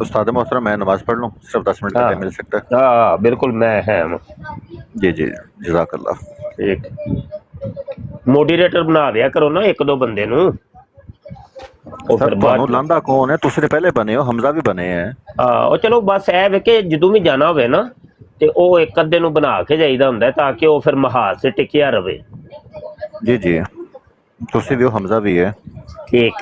उस्ताद मोहतरम, मैं नमाज़ पढ़ लूँ? सिर्फ 10 मिनट का हाँ टाइम मिल सकता हाँ बिल्कुल, मैं है है? जी जी, जज़ाकल्लाह। ठीक। मोडीरेटर बना दिया करो ना एक दो बंदे नू, ਉਹ सर ਫਿਰ ਬਾਅਦ ਤੁਹਾਨੂੰ ਲਾਂਦਾ ਕੌਣ ਹੈ? ਤੁਸੀਂ ਤੇ ਪਹਿਲੇ ਬਣੇ ਹੋ, ਹਮਜ਼ਾ ਵੀ ਬਣੇ ਹੈ। ਉਹ ਚਲੋ ਬਸ ਇਹ ਵੇ ਕਿ ਜਦੋਂ ਵੀ ਜਾਣਾ ਹੋਵੇ ਨਾ ਤੇ ਉਹ ਇੱਕ ਅੱਧੇ ਨੂੰ ਬਣਾ ਕੇ ਜਾਈਦਾ ਹੁੰਦਾ ਤਾਂ ਕਿ ਉਹ ਫਿਰ ਮਹਾਜ਼ ਤੇ ਟਿਕਿਆ ਰਵੇ। ਜੀ ਜੀ, ਤੁਸੀਂ ਵੀ ਹੋ, ਹਮਜ਼ਾ ਵੀ ਹੈ। ਠੀਕ।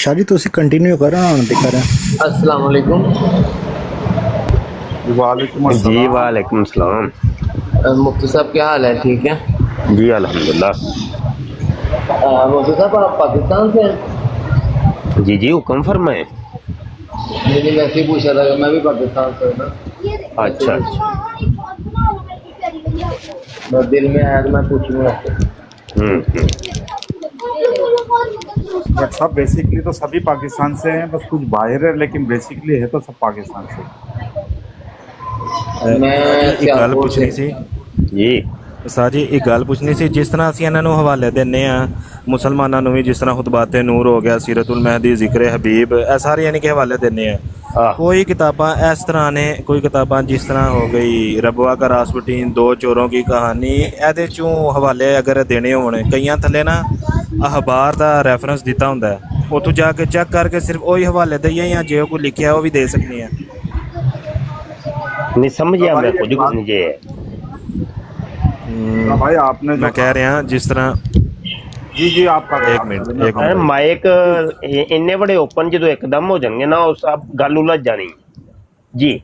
शादी तो कंटिन्यू करो ना दिखा रहा। अस्सलाम वालेकुम। वालेकुम जी अस्सलाम। वालेकुम सलाम। मुफ्ती साहब क्या हाल है? ठीक है जी अल्हम्दुलिल्लाह। मुफ्ती साहब आप पाकिस्तान से हैं? जी जी हुक्म फरमाए। मैंने वैसे ही पूछा था कि मैं भी पाकिस्तान से हूँ ना। अच्छा बस दिल में आया तो मैं पूछूंगा। बट सब बेसिकली तो सभी पाकिस्तान से हैं, बस कुछ बाहर है, लेकिन बेसिकली है तो सब पाकिस्तान से। मैं ਇੱਕ ਗੱਲ सियालकोट ਪੁੱਛਣੀ से। ਸੀ जी ਸਰ ਜੀ, ਇੱਕ ਗੱਲ ਪੁੱਛਣੀ ਸੀ। ਜਿਸ ਤਰ੍ਹਾਂ ਅਸੀਂ ਇਹਨਾਂ ਨੂੰ ਹਵਾਲੇ ਦਿੰਦੇ ਆ ਮੁਸਲਮਾਨਾਂ ਨੂੰ ਵੀ, ਜਿਸ ਤਰ੍ਹਾਂ ਖੁਤਬਾਤੇ ਨੂਰ ਹੋ ਗਿਆ, ਸੀਰਤੁਲ ਮਹਿਦੀ, ਜ਼ਿਕਰ ਹਬੀਬ, ਇਹ ਸਾਰੇ ਯਾਨੀ ਕਿ ਹਵਾਲੇ ਦਿੰਦੇ ਆ। ਆਹ ਕੋਈ ਕਿਤਾਬਾਂ ਇਸ ਤਰ੍ਹਾਂ ਨੇ, ਕੋਈ ਕਿਤਾਬਾਂ ਜਿਸ ਤਰ੍ਹਾਂ ਹੋ ਗਈ ਰਬਵਾ का रासपुटीन, दो चोरों की कहानी, ਇਹਦੇ ਚੋਂ ਹਵਾਲੇ ਅਗਰ ਦੇਣੇ ਹੋਣ, ਕਈਆਂ ਥੱਲੇ ਨਾ ਅਖਬਾਰ ਦਾ ਰੈਫਰੈਂਸ ਦਿੱਤਾ ਹੁੰਦਾ, ਉੱਥੋਂ ਜਾ ਕੇ ਚੈੱਕ ਕਰਕੇ ਸਿਰਫ ਉਹੀ ਹਵਾਲੇ ਦਈਏ, ਜਾਂ ਜੇ ਕੋਈ ਲਿਖਿਆ ਉਹ ਵੀ ਦੇ ਸਕਨੇ ਆ? नहीं समझिया मैं कुछ नहीं जे तो भाई आपने मैं कह रहा जिस तरह जी जी आपका एक मिनट, एक मिनट। माइक इन्ने बड़े ओपन जो एकदम हो जाएंगे ना उस आप गल उलझ जानी जी।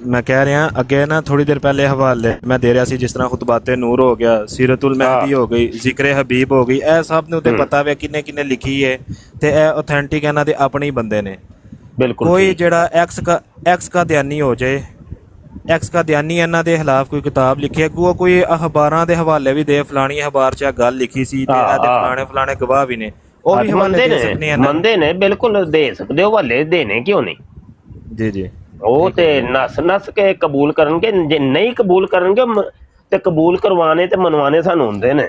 मैं कह रहा अगे ना थोड़ी देर पहले हवाले मैं दे रहा सी, जिस तरह खुतबाते नूर हो गया, सीरतुल महदी हो गई, जिक्र हबीब हो गई, ਇਹ ਸਭ ਨੂੰ ਤੇ ਪਤਾ ਵੇ ਕਿੰਨੇ ਕਿੰਨੇ ਲਿਖੀ ਹੈ ਤੇ ਇਹ ਆਥੈਂਟਿਕ ਇਹਨਾਂ ਦੇ ਆਪਣੇ ਹੀ ਬੰਦੇ ਨੇ। बिल्कुल ਕੋਈ ठीक। ਜਿਹੜਾ ਐਕਸ ਕਾ ਦਿਆਨੀ ਹੋ ਜਾਏ, ਐਕਸ ਕਾ ਦਿਆਨੀ ਇਹਨਾਂ ਦੇ ਖਿਲਾਫ ਕੋਈ ਕਿਤਾਬ ਲਿਖੀ ਹੈ, ਕੋਈ ਅਖਬਾਰਾਂ ਦੇ ਹਵਾਲੇ ਵੀ ਦੇ, ਫਲਾਣੀ ਅਖਬਾਰ 'ਚ ਗੱਲ ਲਿਖੀ ਸੀ ਤੇ ਇਹਦੇ ਫਲਾਣੇ ਫਲਾਣੇ ਗਵਾਹ ਵੀ ਨੇ, ਉਹ ਵੀ ਹਵਾਲੇ ਦੇ ਸਕਨੇ ਆ। ਮੰਨਦੇ ਨੇ, ਬਿਲਕੁਲ ਦੇ ਸਕਦੇ ਹੋ, ਹਵਾਲੇ ਦੇਣੇ ਕਿਉਂ ਨਹੀਂ। ਜੀ ਜੀ, ਉਹ ਤੇ ਨਸ ਕੇ ਕਬੂਲ ਕਰਨਗੇ, ਜੇ ਨਹੀਂ ਕਬੂਲ ਕਰਨਗੇ ਤੇ ਕਬੂਲ ਕਰਵਾਣੇ ਤੇ ਮਨਵਾਣੇ ਸਾਨੂੰ ਹੁੰਦੇ ਨੇ।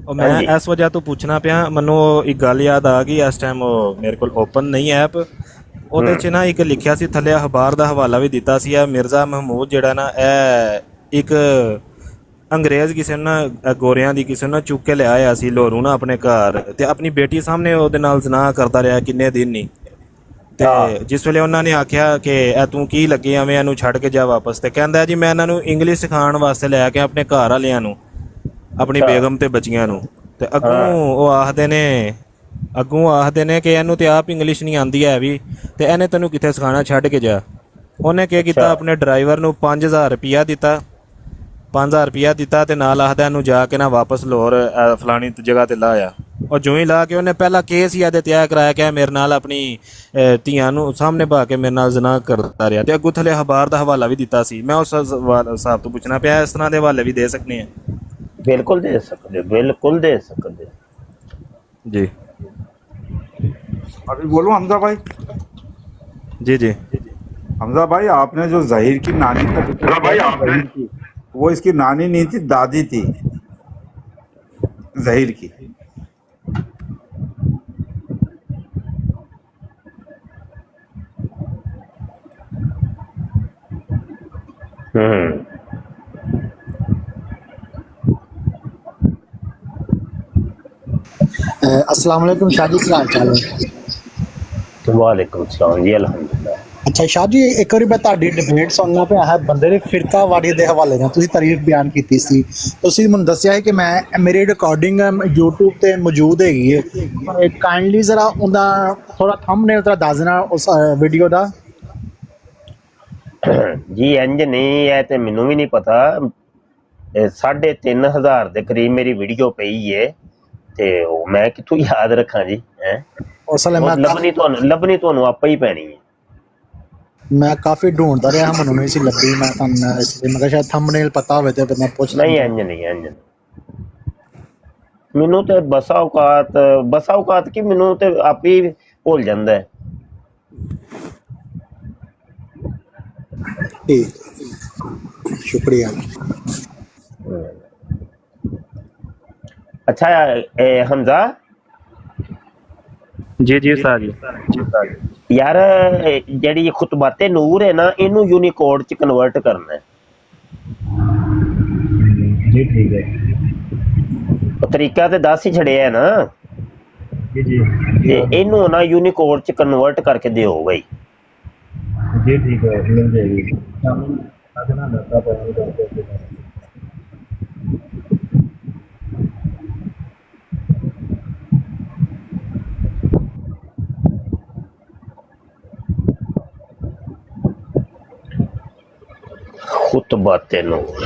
ਉਹ ਮੈਂ ਇਸ ਵਜ੍ਹਾ ਤੋਂ ਪੁੱਛਣਾ ਪਿਆ, ਮੈਨੂੰ ਇੱਕ ਗੱਲ ਯਾਦ ਆ ਗਈ। ਇਸ ਟਾਈਮ ਉਹ ਮੇਰੇ ਕੋਲ ਓਪਨ ਨਹੀਂ ਐਪ, ਉਹਦੇ 'ਚ ਨਾ ਇੱਕ ਲਿਖਿਆ ਸੀ ਥੱਲੇ, ਅਖਬਾਰ ਦਾ ਹਵਾਲਾ ਵੀ ਦਿੱਤਾ ਸੀ। ਆ ਮਿਰਜ਼ਾ ਮਹਿਮੂਦ ਜਿਹੜਾ ਨਾ, ਇਹ ਇੱਕ ਅੰਗਰੇਜ਼ ਕਿਸੇ ਨੂੰ ਨਾ, ਗੋਰਿਆਂ ਦੀ ਕਿਸੇ ਨੂੰ ਨਾ ਚੁੱਕ ਕੇ ਲਿਆਇਆ ਸੀ ਲੋਰੂ ਨਾ ਆਪਣੇ ਘਰ, ਤੇ ਆਪਣੀ ਬੇਟੀ ਸਾਹਮਣੇ ਉਹਦੇ ਨਾਲ ਜ਼ਨਾਹ ਕਰਦਾ ਰਿਹਾ ਕਿੰਨੇ ਦਿਨ ਨਹੀਂ। ਤੇ ਜਿਸ ਵੇਲੇ ਉਹਨਾਂ ਨੇ ਆਖਿਆ ਕਿ ਇਹ ਤੂੰ ਕੀ ਲੱਗੇ ਐਵੇਂ, ਇਹਨੂੰ ਛੱਡ ਕੇ ਜਾ ਵਾਪਸ, ਤੇ ਕਹਿੰਦਾ ਜੀ ਮੈਂ ਇਹਨਾਂ ਨੂੰ ਇੰਗਲਿਸ਼ ਸਿਖਾਉਣ ਵਾਸਤੇ ਲੈ ਕੇ ਆਪਣੇ ਘਰ ਵਾਲਿਆਂ ਨੂੰ, ਆਪਣੀ ਬੇਗਮ ਤੇ ਬੱਚੀਆਂ ਨੂੰ। ਤੇ ਅੱਗੋਂ ਆਖਦੇ ਨੇ ਕਿ ਇਹਨੂੰ ਤੇ ਆਪ ਇੰਗਲਿਸ਼ ਨਹੀਂ ਆਉਂਦੀ ਹੈ ਵੀ, ਤੇ ਇਹਨੇ ਤੈਨੂੰ ਕਿੱਥੇ ਸਿਖਾਉਣਾ, ਛੱਡ ਕੇ ਜਾ। ਉਹਨੇ ਕੀ ਕੀਤਾ, ਆਪਣੇ ਡਰਾਈਵਰ ਨੂੰ 5000 ਰੁਪਇਆ ਦਿੱਤਾ, 5000 ਰੁਪਇਆ ਦਿੱਤਾ, ਤੇ ਨਾਲ ਆਖਦਾ ਇਹਨੂੰ ਜਾ ਕੇ ਨਾ ਵਾਪਸ ਲਾਹੌਰ ਫਲਾਣੀ ਜਗ੍ਹਾ ਤੇ ਲਾਇਆ। ਉਹ ਜੋ ਹੀ ਲਾ ਕੇ ਉਹਨੇ ਪਹਿਲਾ ਕੇਸ ਹੀ ਇਹਦੇ ਤਿਆਰ ਕਰਾਇਆ ਕਿ ਮੇਰੇ ਨਾਲ ਆਪਣੀ ਧੀਆਂ ਨੂੰ ਸਾਹਮਣੇ ਪਾ ਕੇ ਮੇਰੇ ਨਾਲ ਜ਼ਨਾ ਕਰਦਾ ਰਿਹਾ, ਤੇ ਅੱਗੋਂ ਥੱਲੇ ਅਖਬਾਰ ਦਾ ਹਵਾਲਾ ਵੀ ਦਿੱਤਾ ਸੀ। ਮੈਂ ਉਸ ਹਿਸਾਬ ਤੋਂ ਪੁੱਛਣਾ ਪਿਆ, ਇਸ ਤਰ੍ਹਾਂ ਦੇ ਹਵਾਲੇ ਵੀ ਦੇ ਸਕਨੇ ਆ? ਬਿਲਕੁਲ ਦੇ ਸਕਦੇ, ਬਿल्कुल दे सकते जी। अभी बोलो हमजा भाई। जी जी, हमजा भाई, आपने जो जहीर की नानी का जिक्र किया, जहीर की, वो इसकी नानी नहीं थी, दादी थी जहीर की। अस्सलाम वालेकुम शादी, क्या हाल चाल है? वालेकुम सलाम जी अल्हम्दुलिल्लाह। ਅੱਛਾ ਸ਼ਾਹ ਜੀ, ਇੱਕ ਵਾਰੀ ਮੈਂ ਤੁਹਾਡੀ ਡਿਬੇਟ ਸੁਣਨਾ ਪਿਆ ਹੈ ਬੰਦੇ ਨੇ ਫਿਰਕਾਵਾਰੀ ਦੇ ਹਵਾਲੇ ਨਾਲ। ਤੁਸੀਂ ਤਾਰੀਫ ਬਿਆਨ ਕੀਤੀ ਸੀ, ਤੁਸੀਂ ਮੈਨੂੰ ਦੱਸਿਆ ਹੈ ਕਿ ਮੈਂ ਮੇਰੀ ਰਿਕਾਰਡਿੰਗ YouTube ਤੇ ਮੌਜੂਦ ਹੈਗੀ ਹੈ। ਕਾਈਂਡਲੀ ਜ਼ਰਾ ਉਹਦਾ ਥੋੜਾ ਥੰਬਨੇਲ ਤਾਂ ਦੱਸ ਦੇਣਾ ਉਸ ਵੀਡੀਓ ਦਾ। ਜੀ ਇੰਜ ਨਹੀਂ, ਇਹ ਤੇ ਮੈਨੂੰ ਵੀ ਨਹੀਂ ਪਤਾ। 3500 ਦੇ ਕਰੀਬ ਮੇਰੀ ਵੀਡੀਓ ਪਈ ਏ ਤੇ ਉਹ ਮੈਂ ਕਿੱਥੋਂ ਯਾਦ ਰੱਖਾਂ ਜੀ। ਉਸ ਵੇਲੇ ਮੈਂ ਲੱਭਣੀ ਤੁਹਾਨੂੰ ਆਪੇ ਹੀ ਪੈਣੀ ਹੈ। ਮੈਂ ਕਾਫੀ ਢੂੰਡਦਾ ਰਿਹਾ, ਮੈਨੂੰ ਨਹੀਂ ਸੀ ਲੱਭੀ। ਮੈਂ ਤੁਹਾਨੂੰ ਇਸ ਲਈ ਮੈਂ ਕਿਹਾ ਸ਼ਾਇਦ ਥੰਬਨੇਲ ਪਤਾ ਹੋਵੇ ਤੇ ਬੰਦਾ ਪੁੱਛ ਨਹੀਂ ਇੰਜ ਨਹੀਂ ਮੈਨੂੰ ਤੇ ਬਸਾ ਔਕਾਤ ਕੀ ਮੈਨੂੰ ਤੇ ਆਪੇ ਹੀ ਭੁੱਲ ਜਾਂਦਾ ਹੈ। ਠੀਕ, ਸ਼ੁਕਰੀਆ। अच्छा हमजा ਜੀ ਜੀ ਉਸਤਾਦ ਜੀ। यार ਜਿਹੜੀ ਖੁਤਬਾਤੇ ਨੂਰ ਹੈ ਨਾ, ਇਹਨੂੰ ਯੂਨੀਕੋਡ ਚ ਕਨਵਰਟ ਕਰਨਾ ਹੈ। ਜੀ ਠੀਕ ਹੈ ਉਹ ਤਰੀਕਾ ਤੇ ਦੱਸ ਹੀ ਛੜਿਆ ਹੈ ਨਾ ਜੀ ਜੀ ਤੇ ਇਹਨੂੰ ਨਾ ਯੂਨੀਕੋਡ ਚ ਕਨਵਰਟ ਕਰਕੇ ਦਿਓ ਬਈ। ਜੀ ਠੀਕ ਹੈ, ਮਿਲ ਜਾਏਗੀ। ਅਗਨਾ ਨਤਾ ਪਾਣੀ ਕਰਦੇ ਖੁਤਬਾਤੇ ਨੂਰ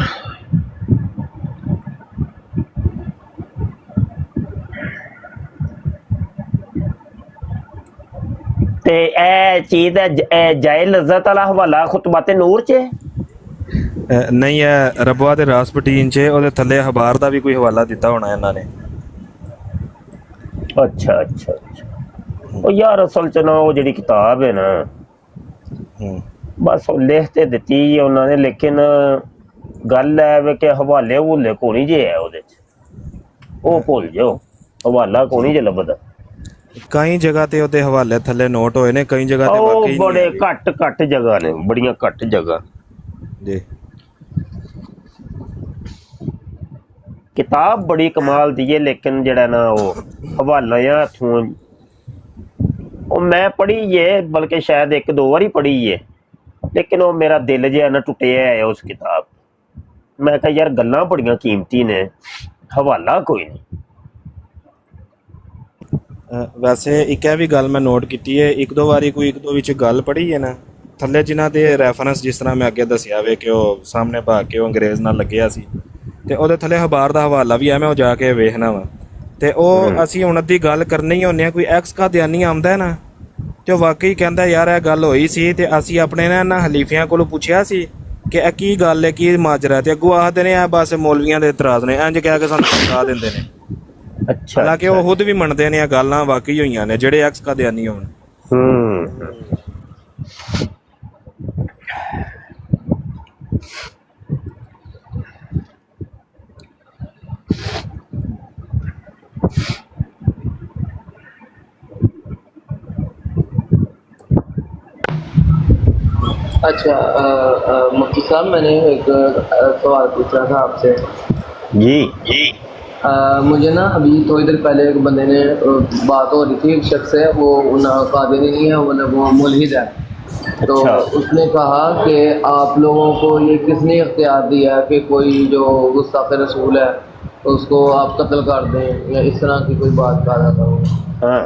ਤੇ ਇਹ ਚੀਜ਼ ਦਾ ਜਾਇ ਲਜ਼ਤ ਵਾਲਾ ਹਵਾਲਾ ਖੁਤਬਾਤੇ ਨੂਰ ਚ ਨਹੀਂ ਹੈ, ਰਬਵਾ ਦੇ ਰਾਸਪਟੀਨ ਚ ਉਹਦੇ ਥੱਲੇ ਅਖਬਾਰ ਦਾ ਵੀ ਕੋਈ ਹਵਾਲਾ ਦਿੱਤਾ ਹੋਣਾ ਇਹਨਾਂ ਨੇ। ਅੱਛਾ ਉਹ ਯਾਰ ਅਸਲ ਚ ਨਾ ਉਹ ਜਿਹੜੀ ਕਿਤਾਬ ਹੈ ਨਾ ਬਸ ਉਹ ਲਿਖ ਤੇ ਦਿੱਤੀ ਉਹਨਾਂ ਨੇ, ਲੇਕਿਨ ਗੱਲ ਹੈ ਵੀ ਕਿ ਹਵਾਲੇ ਹਵੂਲੇ ਕੋਣੀ ਜੇ ਹੈ ਉਹਦੇ ਚ, ਉਹ ਭੁੱਲ ਜਾਓ। ਹਵਾਲਾ ਕੋਣੀ ਜੇ ਲੱਭਦਾ। ਕਈ ਜਗ੍ਹਾ ਤੇ ਉਹਦੇ ਹਵਾਲੇ ਥੱਲੇ ਨੋਟ ਹੋਏ ਨੇ, ਕਈ ਜਗ੍ਹਾ ਤੇ ਵਾਕਈ ਬੜੇ ਘੱਟ ਜਗ੍ਹਾ ਨੇ, ਬੜੀਆਂ ਘੱਟ ਜਗ੍ਹਾ ਜੀ। ਕਿਤਾਬ ਬੜੀ ਕਮਾਲ ਦੀ ਹੈ, ਲੇਕਿਨ ਜਿਹੜਾ ਨਾ ਉਹ ਹਵਾਲਾ ਜਾਂ ਹੱਥੋਂ ਉਹ ਮੈਂ ਪੜ੍ਹੀ ਏ, ਬਲਕਿ ਸ਼ਾਇਦ 1-2 ਵਾਰੀ ਪੜ੍ਹੀ ਏ, ਲੇਕਿਨ ਉਹ ਮੇਰਾ ਦਿਲ ਜਿਹਾ ਨਾ ਟੁੱਟਿਆ ਹੈ ਉਸ ਕਿਤਾਬ। ਮੈਂ ਕਿਹਾ ਯਾਰ ਗੱਲਾਂ ਬੜੀਆਂ ਕੀਮਤੀ ਨੇ, ਹਵਾਲਾ ਕੋਈ ਨਹੀਂ। ਵੈਸੇ ਇੱਕ ਇਹ ਵੀ ਗੱਲ ਮੈਂ ਨੋਟ ਕੀਤੀ ਹੈ, 1-2 ਵਾਰੀ ਕੋਈ 1-2 ਵਿੱਚ ਗੱਲ ਪੜ੍ਹੀ ਹੈ ਨਾ ਥੱਲੇ, ਜਿਨ੍ਹਾਂ ਦੇ ਰੈਫਰੈਂਸ ਜਿਸ ਤਰ੍ਹਾਂ ਮੈਂ ਅੱਗੇ ਦੱਸਿਆ ਵੇ ਕਿ ਉਹ ਸਾਹਮਣੇ ਭਾਗ ਕੇ ਉਹ ਅੰਗਰੇਜ਼ ਨਾਲ ਲੱਗਿਆ ਸੀ, ਤੇ ਉਹਦੇ ਥੱਲੇ ਅਖਬਾਰ ਦਾ ਹਵਾਲਾ ਵੀ ਹੈ, ਮੈਂ ਉਹ ਜਾ ਕੇ ਵੇਖਣਾ ਵਾ। ਤੇ ਉਹ ਅਸੀਂ ਹੁਣ ਅੱਧੀ ਗੱਲ ਕਰਨੀ ਹੀ ਹੁੰਦੇ ਹਾਂ, ਕੋਈ ਐਕਸ ਕਾਦੀਆਨੀ ਆਉਂਦਾ ਹੈ ਨਾ ਤੇ ਉਹ ਵਾਕਈ ਕਹਿੰਦਾ ਯਾਰ ਇਹ ਗੱਲ ਹੋਈ ਸੀ, ਤੇ ਅਸੀਂ ਆਪਣੇ ਨਾ ਇਹਨਾਂ ਹਲੀਫਿਆਂ ਕੋਲੋਂ ਪੁੱਛਿਆ ਸੀ ਕਿ ਇਹ ਕੀ ਗੱਲ ਹੈ, ਕੀ ਮਾਜਰਾ, ਤੇ ਅੱਗੋਂ ਆਖਦੇ ਨੇ ਇਹ ਬਸ ਮੌਲਵੀਆਂ ਦੇ ਇਤਰਾਜ਼ ਨੇ, ਇੰਝ ਕਹਿ ਕੇ ਸਾਨੂੰ ਸਮਝਾ ਦਿੰਦੇ ਨੇ। ਅੱਛਾ, ਹਾਲਾਂਕਿ ਉਹ ਖੁਦ ਵੀ ਮੰਨਦੇ ਨੇ ਇਹ ਗੱਲਾਂ ਵਾਕਈ ਹੋਈਆਂ ਨੇ, ਜਿਹੜੇ ਐਕਸ ਕਾਦੀਆਨੀ ਹੋਣ। अच्छा मुफ्ती साहब, मैंने एक सवाल पूछना था आपसे। जी मुझे ना अभी थोड़ी देर पहले एक बंदे ने बात हो रही थी, एक शख्स है वो कादिरी नहीं है, मतलब वो मुल्हिद है। तो उसने कहा कि आप लोगों को ये किसने इख्तियार दिया कि कोई जो गुस्ताख रसूल है उसको आप कत्ल कर दें, या इस तरह की कोई बात कर रहा था वो। हाँ,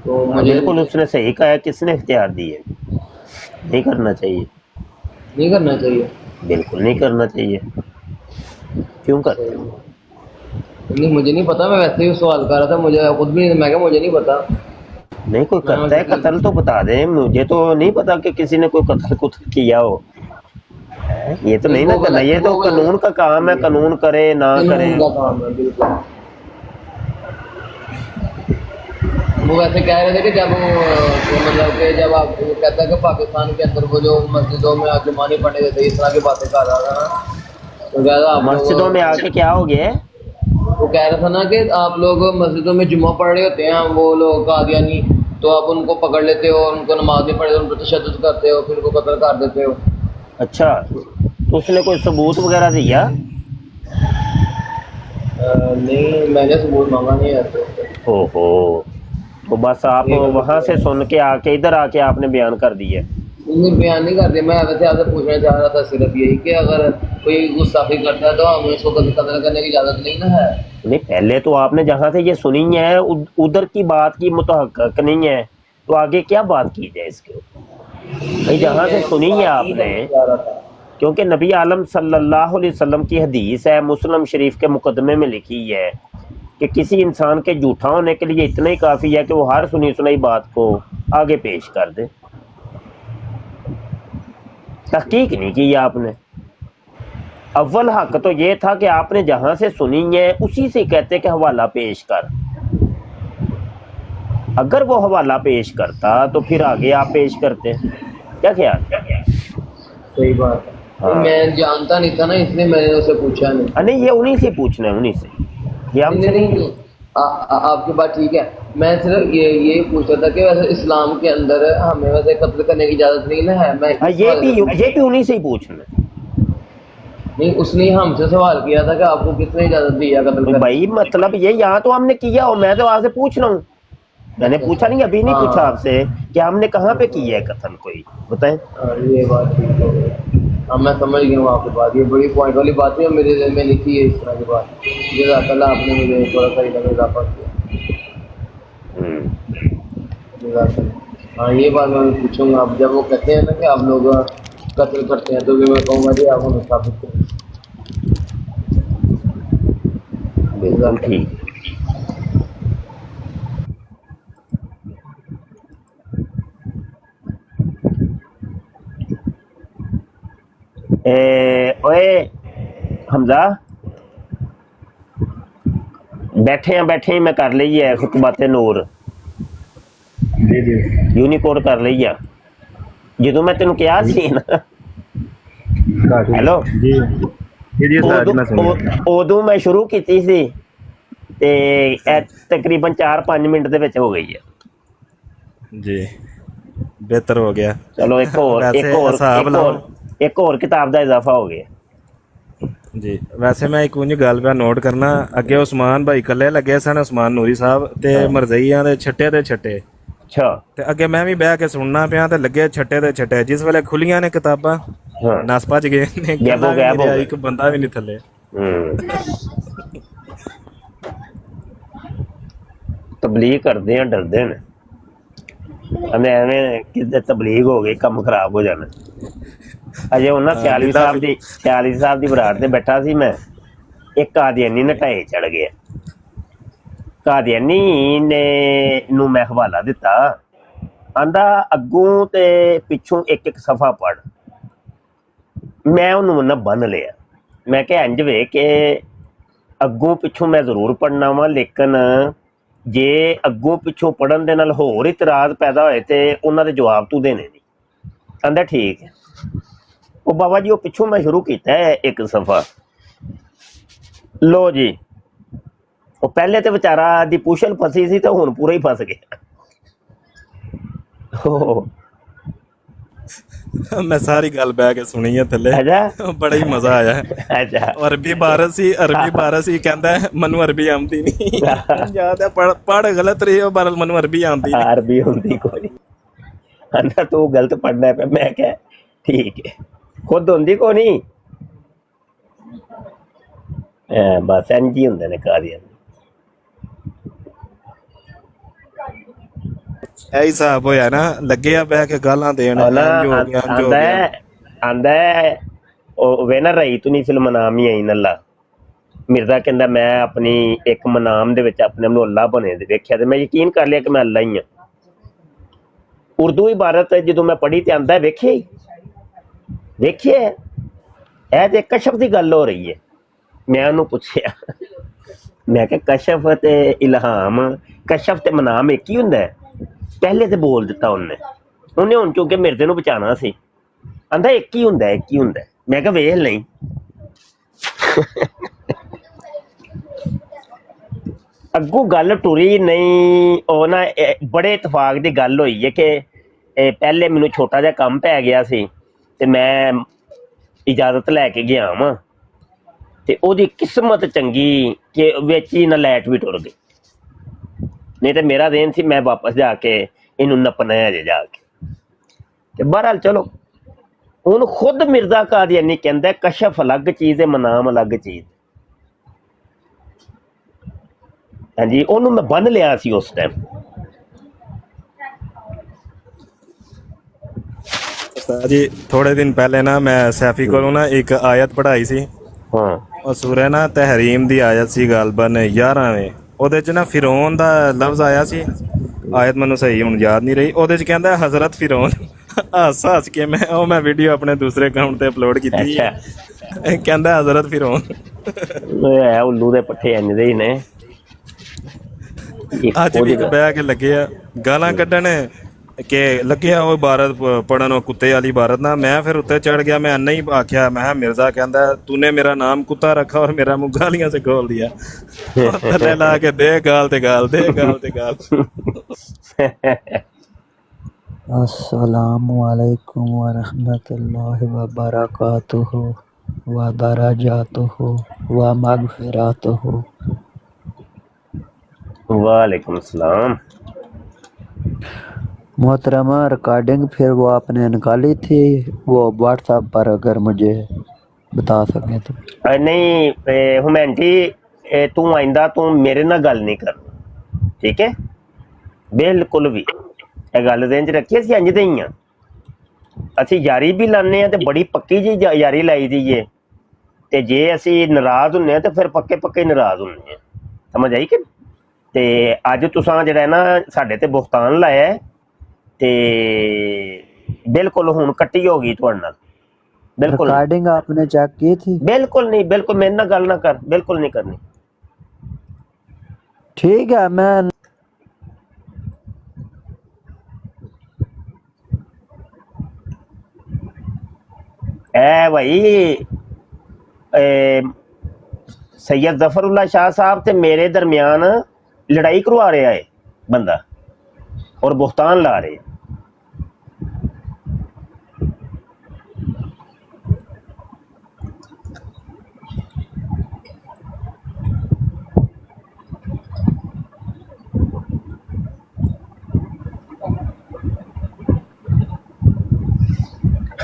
तो मुझे बिल्कुल उसने सही कहा, किसने इख्तियार दी है। नहीं करना चाहिए, नहीं करना चाहिए, बिल्कुल नहीं करना चाहिए। क्यों करते हो? नहीं, मुझे नहीं पता, मैं वैसे ही सवाल कर रहा था, मुझे खुद भी मैं क्या मुझे नहीं पता। नहीं, कोई करता है कत्ल तो बता दे, मुझे तो नहीं पता कि किसी ने कोई कत्ल किया हो। ये तो नहीं ना करना, ये तो कानून का काम है, कानून करे ना करे का काम है। बिल्कुल वो वैसे कह रहे थे कि जब मतलब कि जब आप कहता है कि पाकिस्तान के अंदर वो जो मस्जिदों में जुमा नहीं पढ़ने देते, इस तरह की बातें कर रहा था ना, तो कह रहा मस्जिदों में आके क्या हो गया। वो कह रहा था ना कि आप लोग मस्जिदों में जुमा पढ़ रहे होते हैं, वो लोग कादियानी, तो आप उनको पकड़ लेते हो और उनको नमाज नहीं पढ़े, उन पर तशद्दुद करते हो, फिर उनको कत्ल कर देते हो। अच्छा, तो उसने कोई सबूत वगैरह दिया? नहीं, मैंने सबूत मांगा नहीं है। ओहो, तो बस आप वहां से सुन के आके इधर आके आपने बयान कर दिया। नहीं, बयान नहीं करते। मैं वैसे आपसे पूछना चाह रहा था सिर्फ यही कि अगर कोई गुस्ताखी करता है तो हमें उसको कत्ल करने की इजाजत नहीं ना है। नहीं, पहले तो आपने जहां से ये सुनी है उधर की बात की मुतहक्क नहीं है, तो आगे क्या बात की जाए इसके ऊपर? भाई जहां से सुनी है आपने, क्योंकि नबी आलम सल्लल्लाहु अलैहि वसल्लम की हदीस है, मुस्लिम शरीफ के मुकदमे में लिखी है कि किसी इंसान के झूठा होने के लिए इतना ही काफ़ी है कि वो हर सुनी सुनाई बात को आगे पेश कर दे। तहकीक नहीं की आपने। अव्वल हक तो ये था कि आपने जहां से सुनी है उसी से कहते कि हवाला पेश कर। अगर वो हवाला पेश करता तो फिर आगे आप पेश करते। क्या ख्याल? सही बात है। हाँ। मैं जानता नहीं था ना, इसलिए मैंने उसे पूछा नहीं। नहीं, ये उन्हीं से पूछना है, उन्हीं से, ये हमसे नहीं। आपकी बात ठीक है। मैं सिर्फ ये पूछ रहा था कि वैसे इस्लाम के अंदर हमें वैसे कत्ल करने की इजाजत नहीं ना है। मैं ये भी उन्हीं से ही पूछना है। नहीं, उसने हमसे सवाल किया था कि आपको किसने इजाजत दी है कत्ल करने? भाई मतलब ये यहाँ तो हमने किया हो, मैं तो वहां से पूछ रहा हूँ। मैंने पूछा नहीं, अभी नहीं पूछा आपसे कि हमने कहाँ पे किया है कत्ल, कोई बताएं। ये बात ठीक हो गई। हाँ, मैं समझ गया हूँ आपकी बात। ये बड़ी पॉइंट वाली बात है, मेरे दिल में लिखी है इस तरह की बात। जज़ाकल्लाह, आपने मुझे थोड़ा सा इजाफा किया। जज़ाकल्लाह। हाँ, ये बात मैं पूछूंगा। अब जब वो कहते हैं ना कि आप लोग कत्ल करते हैं, तो भी मैं कहूँगा जी आप हमें साबित करें। बिल्कुल ठीक। ओए हमजा, बैठे ही मैं कर ली है खुतबाते नूर। यूनिकोड कर ली है जो मैं तेन कहा सी ना। हेलो, उदों मैं शुरू की सी ते तकरीबन 4-5 मिनट दे विच हो गई है जी। बेहतर हो गया। चलो एक और किताब का इजाफा हो गया जी। वैसे मैं एक ਉਂਝ ਗੱਲ ਪਿਆ ਨੋਟ ਕਰਨਾ, ਅੱਗੇ ਉਸਮਾਨ ਭਾਈ ਇਕੱਲੇ ਲੱਗੇ ਸਨ, ਉਸਮਾਨ ਨੂਰੀ ਸਾਹਿਬ ਤੇ ਮਰਜ਼ਈਆਂ ਦੇ ਛੱਟੇ ਤੇ ਛੱਟੇ। ਅੱਛਾ। ਤੇ ਅੱਗੇ ਮੈਂ ਵੀ ਬਹਿ ਕੇ ਸੁਣਨਾ ਪਿਆ ਤੇ ਲੱਗੇ ਛੱਟੇ ਤੇ ਛੱਟੇ। ਜਿਸ ਵੇਲੇ ਖੁੱਲੀਆਂ ਨੇ ਕਿਤਾਬਾਂ ਨਸ ਭੱਜ ਗਏ ਨੇ, ਇੱਕ ਬੰਦਾ ਵੀ ਨਹੀਂ ਥੱਲੇ। ਤਬਲੀਗ ਕਰਦੇ ਆ, ਡਰਦੇ ਨੇ ਹमें ਐਵੇਂ ਕਿਤੇ ਤਬਲੀਗ ਹੋ ਗਈ ਕੰਮ ਖਰਾਬ ਹੋ ਜਾਣਾ। ਅਜੇ ਉਹਨਾਂ ਸਿਆਲੀ ਸਾਹਿਬ ਦੀ ਬਰਾੜ ਤੇ ਬੈਠਾ ਸੀ ਮੈਂ, ਇੱਕ ਕਾਦੀਆਨੀ ਨੇ ਢਾਏ ਚੜ ਗਿਆ। ਕਾਦੀਆਨੀ ਨੇ ਨੂੰ ਮੈਂ ਹਵਾਲਾ ਦਿੱਤਾ, ਆਂਦਾ ਅੱਗੋਂ ਤੇ ਪਿੱਛੋਂ ਇੱਕ ਸਫਾ ਪੜ। ਮੈਂ ਉਹਨੂੰ ਨਾ ਬੰਨ ਲਿਆ। ਮੈਂ ਕਿਹਾ ਇੰਝ ਵੇ ਕਿ ਅੱਗੋਂ ਪਿੱਛੋਂ ਮੈਂ ਜ਼ਰੂਰ ਪੜਨਾ ਵਾ, ਲੇਕਿਨ ਜੇ ਅੱਗੋਂ ਪਿੱਛੋਂ ਪੜਨ ਦੇ ਨਾਲ ਹੋਰ ਇਤਰਾਜ਼ ਪੈਦਾ ਹੋਏ ਤੇ ਉਹਨਾਂ ਦੇ ਜਵਾਬ ਤੂੰ ਦੇਣੇ ਨਹੀਂ। ਕਹਿੰਦਾ ਠੀਕ ਹੈ। ਉਹ ਬਾਬਾ ਜੀ ਉਹ ਪਿੱਛੋਂ ਮੈਂ ਸ਼ੁਰੂ ਕੀਤਾ ਹੈ ਇੱਕ ਸਫਾ। ਲੋ ਜੀ, ਉਹ ਪਹਿਲੇ ਤੇ ਵਿਚਾਰਾ ਦੀ ਪੁੱਛਲ ਫਸੀ ਸੀ ਤੇ ਹੁਣ ਪੂਰਾ ਹੀ ਫਸ ਗਿਆ। ਮੈਂ ਸਾਰੀ ਗੱਲ ਬਹਿ ਕੇ ਸੁਣੀ ਹੈ ਥੱਲੇ, ਬੜਾ ਹੀ ਮਜ਼ਾ ਆਇਆ। ਅਰਬੀ ਬਾਰਸ ਸੀ ਕਹਿੰਦਾ ਮੈਨੂੰ ਅਰਬੀ ਆਉਂਦੀ ਨਹੀਂ, ਯਾਦ ਹੈ ਪੜ ਗਲਤ ਰਹੀ ਪਰ ਮੈਨੂੰ ਅਰਬੀ ਆਉਂਦੀ ਨਹੀਂ। ਅਰਬੀ ਹੁੰਦੀ ਕੋਈ ਕਹਿੰਦਾ ਤੂੰ ਗਲਤ ਪੜਨਾ ਪਿਆ। ਮੈਂ ਕਿਹਾ ਠੀਕ ਹੈ, ਖੁਦ ਹੁੰਦੀ ਕੋ ਨਹੀਂ। ਬਸ ਇੰਝ ਹੀ ਹੁੰਦੇ ਨੇ ਕਾਦੀਆਂ। ਇਹ ਹਿਸਾਬ ਹੋਇਆ ਨਾ, ਲੱਗੇ ਆ ਬਹਿ ਕੇ ਗਾਲਾਂ ਦੇਣ। ਆਂਦਾ ਉਹ ਵੇ ਨਾ ਰਹੀ ਤੂੰ ਨਹੀਂ ਫਿਲਮ ਨਾਮ ਹੀ ਆਈ ਨੱਲਾ ਮਿਰਜ਼ਾ ਕਹਿੰਦਾ ਮੈਂ ਆਪਣੀ ਇੱਕ ਮਨਾਮ ਦੇ ਵਿੱਚ ਆਪਣੇ ਨੂੰ ਅੱਲਾ ਬਣੇ ਵੇਖਿਆ ਤੇ ਮੈਂ ਯਕੀਨ ਕਰ ਲਿਆ ਕਿ ਮੈਂ ਅੱਲਾ ਹੀ ਹਾਂ। ਉਰਦੂ ਇਬਾਰਤ ਜਦੋਂ ਮੈਂ ਪੜ੍ਹੀ ਤੇ ਆਂਦਾ ਵੇਖਿਆ ਇਹ ਤੇ ਕਸ਼ਫ ਦੀ ਗੱਲ ਹੋ ਰਹੀ ਹੈ। ਮੈਂ ਉਹਨੂੰ ਪੁੱਛਿਆ, ਮੈਂ ਕਿਹਾ ਕਸ਼ਫ ਤੇ ਇਲਹਾਮ, ਕਸ਼ਫ ਤੇ ਮਨਾਮ ਇੱਕ ਹੀ ਹੁੰਦਾ? ਪਹਿਲੇ ਤੇ ਬੋਲ ਦਿੱਤਾ ਉਹਨੇ ਹੁਣ ਚੁੱਕ ਕੇ ਮਿਰਜ਼ੇ ਨੂੰ ਬਚਾਉਣਾ ਸੀ। ਆਂਦਾ ਇੱਕ ਹੀ ਹੁੰਦਾ। ਮੈਂ ਕਿਹਾ ਵੇਖ ਨਹੀਂ। ਅੱਗੋਂ ਗੱਲ ਟੁਰੀ ਨਹੀਂ। ਉਹ ਨਾ ਬੜੇ ਇਤਫਾਕ ਦੀ ਗੱਲ ਹੋਈ ਹੈ ਕਿ ਪਹਿਲੇ ਮੈਨੂੰ ਛੋਟਾ ਜਿਹਾ ਕੰਮ ਪੈ ਗਿਆ ਸੀ ਤੇ ਮੈਂ ਇਜਾਜ਼ਤ ਲੈ ਕੇ ਗਿਆ ਵਾਂ ਤੇ ਉਹਦੀ ਕਿਸਮਤ ਚੰਗੀ ਕਿ ਵਿੱਚ ਹੀ ਨਾ ਲਾਈਟ ਵੀ ਟੁਰ ਗਈ। ਨਹੀਂ ਤੇ ਮੇਰਾ ਦੇਣ ਸੀ ਮੈਂ ਵਾਪਸ ਜਾ ਕੇ ਇਹਨੂੰ ਨੱਪਣਾ ਹੈ ਅਜੇ ਜਾ ਕੇ। ਤੇ ਬਹਰਹਾਲ ਚਲੋ, ਹੁਣ ਖੁਦ ਮਿਰਜ਼ਾ ਕਾਦੀਆਨੀ ਕਹਿੰਦਾ ਕਸ਼ਫ ਅਲੱਗ ਚੀਜ਼ ਹੈ, ਮਨਾਮ ਅਲੱਗ ਚੀਜ਼। ਹਾਂਜੀ, ਉਹਨੂੰ ਮੈਂ ਬੰਨ ਲਿਆ ਸੀ ਉਸ ਟਾਈਮ। ਜੀ ਥੋੜੇ ਦਿਨ ਪਹਿਲੇ ਨਾ ਮੈਂ ਸੈਫੀ ਕੋਲੋਂ ਨਾ ਇੱਕ ਆਇਤ ਪੜ੍ਹਾਈ ਸੀ। ਹਾਂ ਉਹ ਸੂਰੇ ਨਾ ਤਹਿਰੀਮ ਦੀ ਆਇਤ ਸੀ ਗਾਲਬਨ 11ਵੇਂ। ਉਹਦੇ 'ਚ ਨਾ ਫਿਰੌਨ ਦਾ ਲਫ਼ਜ਼ ਆਇਆ ਸੀ। ਆਇਤ ਮੈਨੂੰ ਸਹੀ ਹੁਣ ਯਾਦ ਨਹੀਂ ਰਹੀ। ਉਹਦੇ 'ਚ ਕਹਿੰਦਾ ਹਜ਼ਰਤ ਫਿਰੌਨ। ਹੱਸ ਕੇ ਮੈਂ ਵੀਡੀਓ ਆਪਣੇ ਦੂਸਰੇ ਅਕਾਊਂਟ ਤੇ ਅਪਲੋਡ ਕੀਤੀ ਹੈ। ਕਹਿੰਦਾ ਹਜ਼ਰਤ ਫਿਰੌਨ। ਇਹ ਉੱਲੂ ਦੇ ਪੱਠੇ ਇੰਝ ਦੇ ਹੀ ਨੇ। ਅੱਜ ਵੀ ਬਹਿ ਕੇ ਲੱਗੇ ਆ ਗਾਲਾਂ ਕੱਢਣ ਕਿ ਲੱਗਿਆ ਉਹ ਇਬਾਰਤ ਪੜਨ, ਉਹ ਕੁੱਤੇ ਵਾਲੀ ਇਬਾਰਤ ਨਾ। ਮੈਂ ਫਿਰ ਉੱਤੇ ਚੜ ਗਿਆ, ਮੈਂ ਇੰਨਾ ਹੀ ਆਖਿਆ, ਮੈਂ ਕਿਹਾ ਮਿਰਜ਼ਾ ਕਹਿੰਦਾ ਤੂਨੇ ਮੇਰਾ ਨਾਮ ਕੁੱਤਾ ਰੱਖਾ और मेरा मुँह गालियां से खोल दिया। थल्ले ला के दे गाल ते गाल, दे गाल ते गाल। अस्सलामु अलैकुम वरहमतुल्लाहि वबरकातुहु व दरजातुहु व मगफिरातुहु। वालेकुम सलाम। मोहतरमा, रिकॉर्डिंग फिर वो आपने निकाली थी, वो व्हाट्सएप पर अगर मुझे बता सकें तो। नहीं हुमैंटी, तू आइंदा तू मेरे नाल गल नहीं कर, ठीक है? बिल्कुल भी ਇਹ ਗੱਲ ਦੇ ਚ ਰੱਖੀ। ਅਸੀਂ ਇੰਝ ਦੇ ਹੀ ਆ, ਅਸੀਂ ਯਾਰੀ ਵੀ ਲਾਉਂਦੇ ਹਾਂ ਤੇ ਬੜੀ ਪੱਕੀ ਜੀ ਯਾਰੀ ਲਾਈ ਦੀ ਏ। ਤੇ ਜੇ ਅਸੀਂ ਨਾਰਾਜ਼ ਹੁੰਦੇ ਹਾਂ ਤੇ ਫਿਰ ਪੱਕੇ ਪੱਕੇ ਨਾਰਾਜ਼ ਹੁੰਦੇ ਹਾਂ। ਸਮਝ ਆਈ ਕਿ? ਤੇ ਅੱਜ ਤੁਸੀਂ ਜਿਹੜਾ ਨਾ ਸਾਡੇ ਤੇ ਬੁਖਤਾਨ ਲਾਇਆ ਤੇ ਬਿਲਕੁਲ ਹੁਣ ਕੱਟੀ ਹੋ ਗਈ ਤੁਹਾਡੇ ਨਾਲ। बिल्कुल रिकॉर्डिंग आपने चेक की थी? बिल्कुल नहीं, बिल्कुल मेरे ना गल ना कर, बिल्कुल नहीं करनी। ठीक है, मैं भाई सैयद जफरुल्ला शाह साहब ते मेरे दरमियान लड़ाई करवा रहा है बंदा और बुख्तान ला रहे।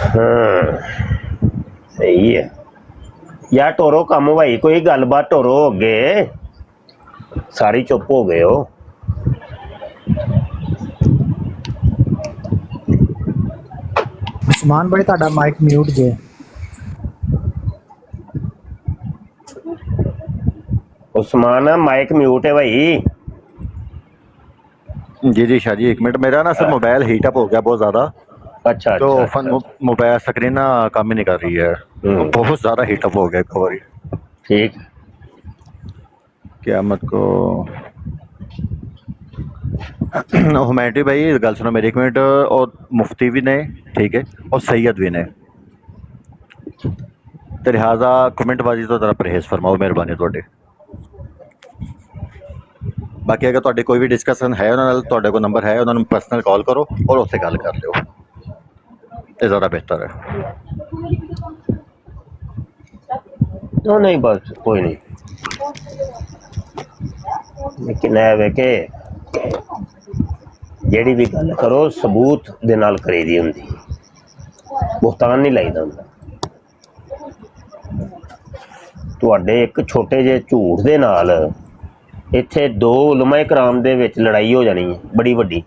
हाँ सही है यार, टोरो कम भाई, कोई गलबात टोरो अगे, सारी चुप हो गए हो। उस्मान भाई ਤੁਹਾਡਾ ਮਾਈਕ ਮਿਊਟ ਜੇ। उस्मान माइक म्यूट है भाई। जी जी शाह जी, एक मिनट, मेरा ना सर मोबाइल हीटअप हो गया बहुत ज़्यादा। अच्छा तो अच्छा, मोबाइल स्क्रीन ना काम ही नहीं कर रही है, बहुत ज़्यादा हीटअप हो गया एक बारी। ठीक। क़यामत को हुमैटी भाई गल सुनो मेरी एक मिनट, और मुफ्ती भी ने, ठीक है, और सैयद भी ने, तो लिहाजा कमेंटबाजी तो जरा परहेज फरमाओ मेहरबानी थोड़ी। बाकी अगर तुहाडे कोई भी डिस्कशन है उन्हां नाल, तुहाडे कोल नंबर है, उन्होंने पर्सनल कॉल करो और उससे गल कर लियो, ये ज़्यादा बेहतर है। तो नहीं बस कोई नहीं, लेकिन है कि ਜਿਹੜੀ ਵੀ ਗੱਲ ਕਰੋ सबूत ਦੇ ਨਾਲ ਕਰੀਦੀ ਹੁੰਦੀ, ਬੁਖਤਾਨ ਨਹੀਂ ਲਾਈਦਾ ਹੁੰਦਾ। ਤੁਹਾਡੇ ਇੱਕ ਛੋਟੇ ਜਿਹੇ ਝੂਠ ਦੇ ਨਾਲ ਇੱਥੇ ਦੋ ਉਲਮਾ ਇਕਰਾਮ ਦੇ ਵਿੱਚ ਲੜਾਈ ਹੋ ਜਾਣੀ ਹੈ ਬੜੀ ਵੱਡੀ।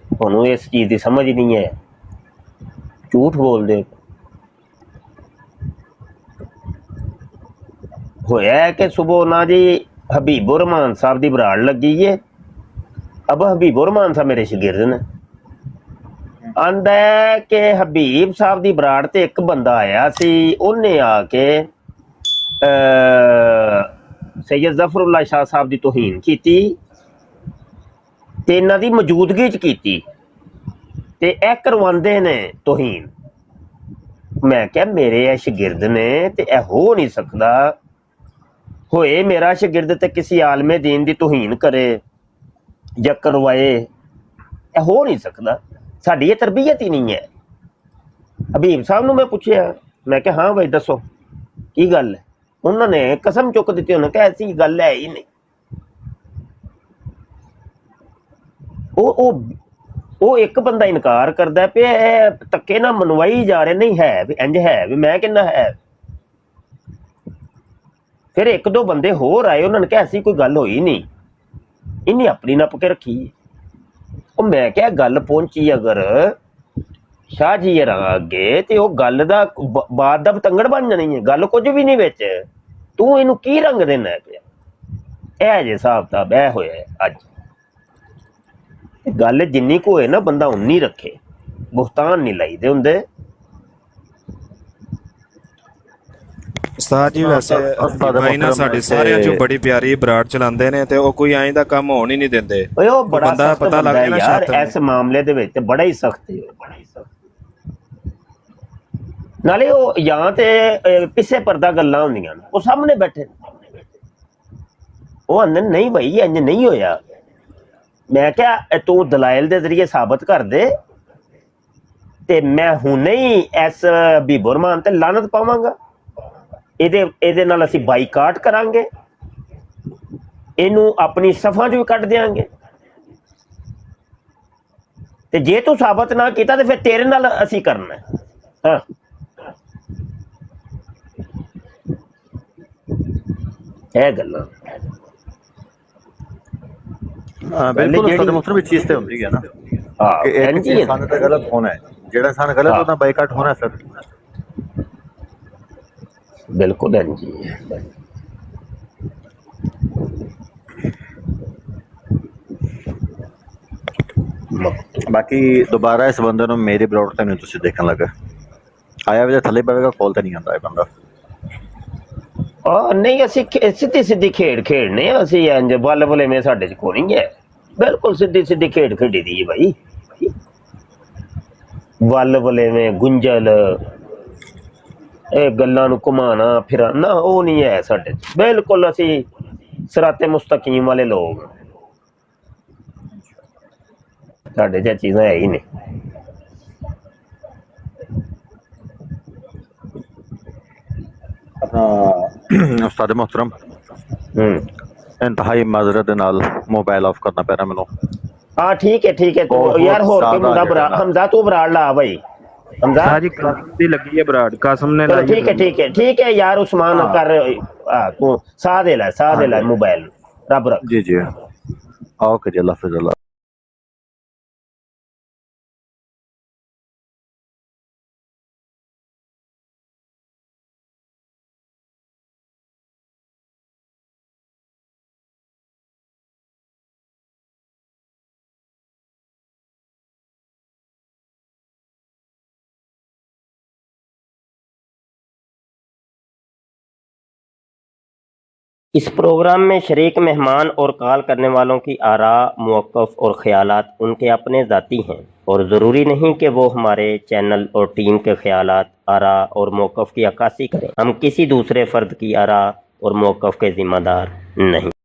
ਤੁਹਾਨੂੰ ਇਸ ਚੀਜ਼ ਦੀ ਸਮਝ ਨਹੀਂ ਹੈ, ਝੂਠ ਬੋਲਦੇ। ਹੋਇਆ ਹੈ ਕਿ ਸੁਬਹ ਉਹਨਾਂ ਦੀ ਹਬੀਬੁਰ ਰਹਿਮਾਨ ਸਾਹਿਬ ਦੀ ਬਰਾੜ ਲੱਗੀ ਹੈ। अब हबीबुर रहमान साहब मेरे शागिर्द ने, आंदा है कि हबीब साहब दी बराड़ ते एक बंदा आया सी, उन्हें आके सैयद जफरुल्ला शाह साहब दी तोहीन कीती ते इन्हां दी मौजूदगी च कीती ते ए करवांदे ने तोहीन। मैं क्या मेरे ए शागिर्द ने ते ए हो नहीं सकदा, होए मेरा शागिर्द ते किसी आलमे दीन दी तोहीन करे ਜਾਂ ਕਰਵਾਏ, ਇਹ ਹੋ ਨਹੀਂ ਸਕਦਾ। ਸਾਡੀ ਇਹ ਤਰਬੀਅਤ ਹੀ ਨਹੀਂ ਹੈ। ਹਬੀਬ ਸਾਹਿਬ ਨੂੰ ਮੈਂ ਪੁੱਛਿਆ, ਮੈਂ ਕਿਹਾ ਹਾਂ ਬਾਈ ਦੱਸੋ ਕੀ ਗੱਲ ਹੈ। ਉਹਨਾਂ ਨੇ ਕਸਮ ਚੁੱਕ ਦਿੱਤੀ, ਉਹਨੇ ਕਿਹਾ ਐਸੀ ਗੱਲ ਹੈ ਹੀ ਨਹੀਂ। ਉਹ ਇੱਕ ਬੰਦਾ ਇਨਕਾਰ ਕਰਦਾ ਪਿਆ ਇਹ ਧੱਕੇ ਨਾਲ ਮਨਵਾਈ ਜਾ ਰਹੇ ਨਹੀਂ ਹੈ ਵੀ ਇੰਜ ਹੈ ਵੀ ਮੈਂ ਕਹਿੰਦਾ ਹੈ। ਫਿਰ ਇੱਕ ਦੋ ਬੰਦੇ ਹੋਰ ਆਏ ਉਹਨਾਂ ਨੇ ਕਿਹਾ ਐਸੀ ਕੋਈ ਗੱਲ ਹੋਈ ਨਹੀਂ, ਇਹਨੇ ਆਪਣੀ ਨੱਪ ਕੇ ਰੱਖੀ। ਉਹ ਮੈਂ ਕਿਹਾ ਗੱਲ ਪਹੁੰਚੀ ਅਗਰ ਸ਼ਾਹ ਜੀ ਹਰਾਂ ਅੱਗੇ ਤੇ ਉਹ ਗੱਲ ਦਾ ਬਾਤ ਦਾ ਪਤੰਗੜ ਬਣ ਜਾਣੀ ਹੈ, ਗੱਲ ਕੁਝ ਵੀ ਨਹੀਂ ਵਿੱਚ। ਤੂੰ ਇਹਨੂੰ ਕੀ ਰੰਗ ਦੇਣਾ ਪਿਆ? ਇਹ ਜੇ ਹਿਸਾਬ ਕਿਤਾਬ ਇਹ ਹੋਇਆ ਅੱਜ। ਗੱਲ ਜਿੰਨੀ ਕੁ ਹੋਏ ਨਾ ਬੰਦਾ ਉਨੀ ਰੱਖੇ, ਬੁਹਤਾਨ ਨਹੀਂ ਲਾਈਦੇ ਹੁੰਦੇ। ਉਸਤਾਦ ਜੀ ਵੈਸੇ ਭਾਈ ਨਾ ਸਾਡੇ ਸਾਰਿਆਂ ਚੋਂ ਬੜੀ ਪਿਆਰੀ ਬਰਾੜ ਚਲਾਉਂਦੇ ਨੇ ਤੇ ਉਹ ਕੋਈ ਐਂ ਦਾ ਕੰਮ ਹੋਣ ਹੀ ਨਹੀਂ ਦਿੰਦੇ। ਓਏ ਉਹ ਬੜਾ ਬੰਦਾ ਸਖਤ ਪਤਾ ਲੱਗ ਬੰਦਾ ਗਿਆ ਨਾ ਯਾਰ, ਸ਼ਾਤਰ ਇਸ ਮਾਮਲੇ ਦੇ ਵਿੱਚ ਬੜਾ ਹੀ ਸਖਤ ਹੈ। ਨਾਲੇ ਉਹ ਜਾਂ ਤੇ ਪਿੱਛੇ ਪਰਦਾ ਗੱਲਾਂ ਹੁੰਦੀਆਂ ਨੇ, ਉਹ ਸਾਹਮਣੇ ਬੈਠੇ ਉਹ ਆਂਦੇ ਨਹੀਂ ਭਾਈ ਇੰਜ ਨਹੀਂ ਹੋਇਆ। ਮੈਂ ਕਿਹਾ ਤੂੰ ਦਲਾਇਲ ਦੇ ਜ਼ਰੀਏ ਸਾਬਤ ਕਰ ਦੇ ਤੇ ਮੈਂ ਹੁਣੇ ਹੀ ਇਸ ਬੀਬੋ ਰਹਿਮਾਨ ਤੇ ਲਾਨਤ ਪਾਵਾਂਗਾ। ਇਹਦੇ ਨਾਲ ਅਸੀਂ ਬਾਈਕਾਟ ਕਰਾਂਗੇ, ਇਹਨੂੰ ਆਪਣੀ ਸਫਾਂ ਚੋਂ ਵੀ ਕੱਢ ਦਿਆਂਗੇ। ਤੇ ਜੇ ਤੂੰ ਸਾਬਤ ਨਾ ਕੀਤਾ ਤੇ ਫਿਰ ਤੇਰੇ ਨਾਲ ਅਸੀਂ ਕਰਨਾ। ਹਾਂ ਇਹ ਗੱਲਾਂ ਬਿਲਕੁਲ ਉਸਤਾਦ ਮੁਹਤਰਮ ਵੀ ਚੀਜ਼ ਤੇ ਹੁੰਦੀ ਹੈ ਨਾ ਕਿ ਇੱਕ ਇਨਸਾਨ ਦਾ ਗਲਤ ਹੋਣਾ ਹੈ, ਜਿਹੜਾ ਇਨਸਾਨ ਗਲਤ ਉਹਦਾ ਬਾਈਕਾਟ ਹੋਣਾ ਸਰ। ਬਿਲਕੁਲ ਹੈ ਜੀ। ਬਾਕੀ ਦੁਬਾਰਾ ਇਸ ਬੰਦੇ ਨੂੰ ਮੇਰੇ ਬਰੋਡ ਤੇ ਨਹੀਂ ਤੁਸੀਂ ਦੇਖਣ ਲੱਗੇ ਆਇਆ ਵੀ ਥੱਲੇ ਪਵੇਗਾ, ਕੋਲ ਤੇ ਨਹੀਂ ਆਉਂਦਾ ਇਹ ਬੰਦਾ। ਨਹੀਂ ਅਸੀਂ ਸਿੱਧੀ ਖੇਡ ਖੇਡਨੇ ਆ ਅਸੀਂ, ਇੰਜ ਬੱਲ ਬੁਲੇਵੇਂ ਸਾਡੇ ਚ ਕੋਈ ਨਹੀਂ ਹੈ। ਬਿਲਕੁਲ ਸਿੱਧੀ ਖੇਡ ਖੇਡੀ ਦੀ ਭਾਈ, ਬੱਲ ਬੁਲੇਵੇਂ ਗੁੰਝਲ ਇਹ ਗੱਲਾਂ ਨੂੰ ਘੁਮਾਣਾ ਫਿਰਾਣਾ ਉਹ ਨਹੀਂ ਹੈ ਸਾਡੇ ਚ। ਬਿਲਕੁਲ ਅਸੀਂ ਸਿਰਾਤੇ ਮੁਸਤਕੀਮ ਵਾਲੇ ਲੋਕ, ਸਾਡੇ ਚ ਚੀਜ਼ਾਂ ਹੈ ਹੀ ਨਹੀਂ। ਉਸਤਾਦ ਮੁਹਤਰਮ ਇੰਤਹਾਈ ਮਾਜ਼ਰਤ ਦੇ ਨਾਲ ਮੋਬਾਈਲ ਆਫ ਕਰਨਾ ਪੈ ਰਿਹਾ ਮੈਨੂੰ। ਹਾਂ ਠੀਕ ਹੈ ਤੂੰ ਯਾਰ ਹੋਰ ਕੋਈ ਮੁੰਡਾ ਬਰਾੜ ਹਮਜ਼ਾ ਤੂੰ ਬਰਾੜ ਲਾ ਭਾਈ ਹਮਜ਼ਾ ਜੀ ਕਾਸਮ ਦੀ ਲੱਗੀ ਹੈ ਬਰਾੜ, ਕਾਸਮ ਨੇ ਲਾਈ। ਠੀਕ ਹੈ ਯਾਰ ਉਸਮਾਨ ਕਰ ਤੂੰ ਸਾਹ ਦੇ ਲੈ मोबाइल रब रख। जी ओके जी, अल्लाह हाफिज़। इस प्रोग्राम में शरीक मेहमान और कॉल करने वालों की आरा, मौक़िफ़ और ख़यालात उनके अपने ज़ाती हैं और ज़रूरी नहीं कि वो हमारे चैनल और टीम के ख़यालात, आरा और मौक़िफ़ की अक्कासी करें। हम किसी दूसरे फ़र्द की आरा और मौक़िफ़ के ज़िम्मेदार नहीं।